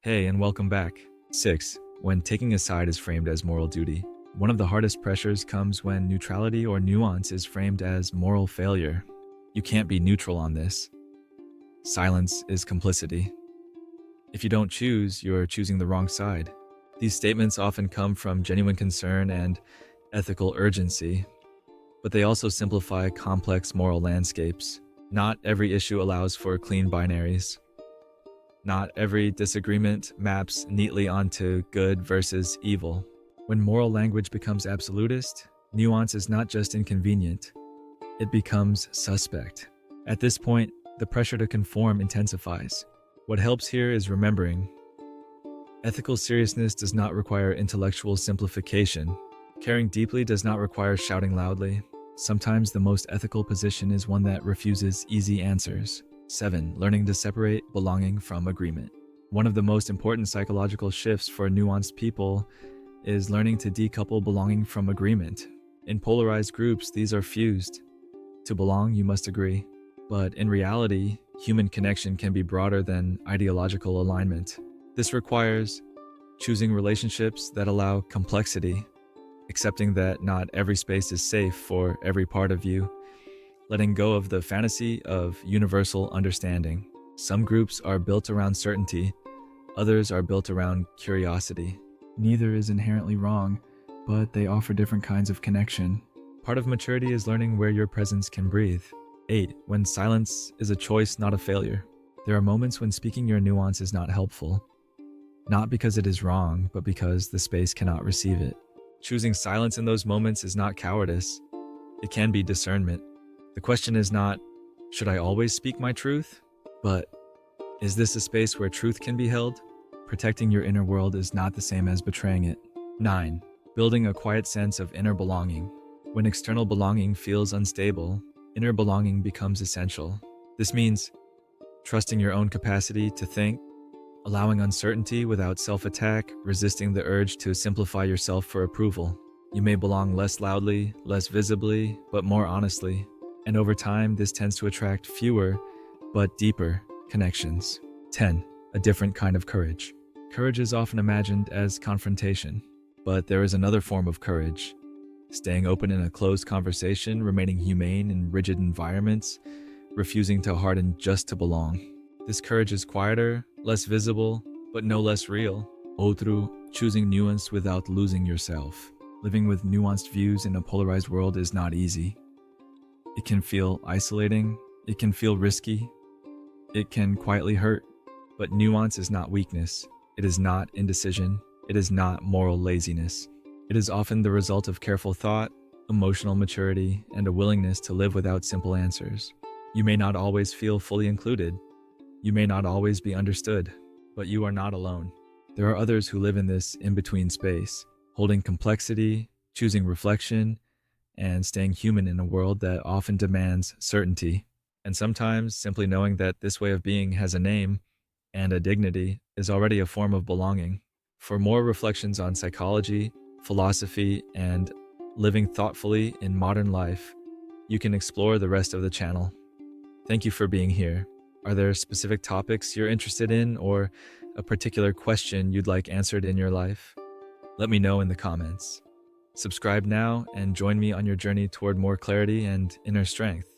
Hey, and welcome back. 6. When taking a side is framed as moral duty. One of the hardest pressures comes when neutrality or nuance is framed as moral failure. You can't be neutral on this. Silence is complicity. If you don't choose, you're choosing the wrong side. These statements often come from genuine concern and ethical urgency, but they also simplify complex moral landscapes. Not every issue allows for clean binaries. Not every disagreement maps neatly onto good versus evil. When moral language becomes absolutist, nuance is not just inconvenient, it becomes suspect. At this point, the pressure to conform intensifies. What helps here is remembering ethical seriousness does not require intellectual simplification. Caring deeply does not require shouting loudly. Sometimes the most ethical position is one that refuses easy answers. 7. Learning to separate belonging from agreement. One of the most important psychological shifts for nuanced people is learning to decouple belonging from agreement. In polarized groups, these are fused. To belong, you must agree. But in reality, human connection can be broader than ideological alignment. This requires choosing relationships that allow complexity, accepting that not every space is safe for every part of you, letting go of the fantasy of universal understanding. Some groups are built around certainty, others are built around curiosity. Neither is inherently wrong, but they offer different kinds of connection. Part of maturity is learning where your presence can breathe. 8. When silence is a choice, not a failure. There are moments when speaking your nuance is not helpful, not because it is wrong, but because the space cannot receive it. Choosing silence in those moments is not cowardice, it can be discernment. The question is not, should I always speak my truth? But, is this a space where truth can be held? Protecting your inner world is not the same as betraying it. 9. Building a quiet sense of inner belonging. When external belonging feels unstable, inner belonging becomes essential. This means trusting your own capacity to think, allowing uncertainty without self-attack, resisting the urge to simplify yourself for approval. You may belong less loudly, less visibly, but more honestly. And over time, this tends to attract fewer, but deeper connections. 10. A different kind of courage. Courage is often imagined as confrontation, but there is another form of courage. Staying open in a closed conversation, remaining humane in rigid environments, refusing to harden just to belong. This courage is quieter, less visible, but no less real. Outro, choosing nuance without losing yourself. Living with nuanced views in a polarized world is not easy. It can feel isolating, it can feel risky, it can quietly hurt, but nuance is not weakness, it is not indecision, it is not moral laziness. It is often the result of careful thought, emotional maturity, and a willingness to live without simple answers. You may not always feel fully included, you may not always be understood, but you are not alone. There are others who live in this in-between space, holding complexity, choosing reflection, and staying human in a world that often demands certainty. And sometimes simply knowing that this way of being has a name and a dignity is already a form of belonging. For more reflections on psychology, philosophy, and living thoughtfully in modern life, you can explore the rest of the channel. Thank you for being here. Are there specific topics you're interested in or a particular question you'd like answered in your life? Let me know in the comments. Subscribe now and join me on your journey toward more clarity and inner strength.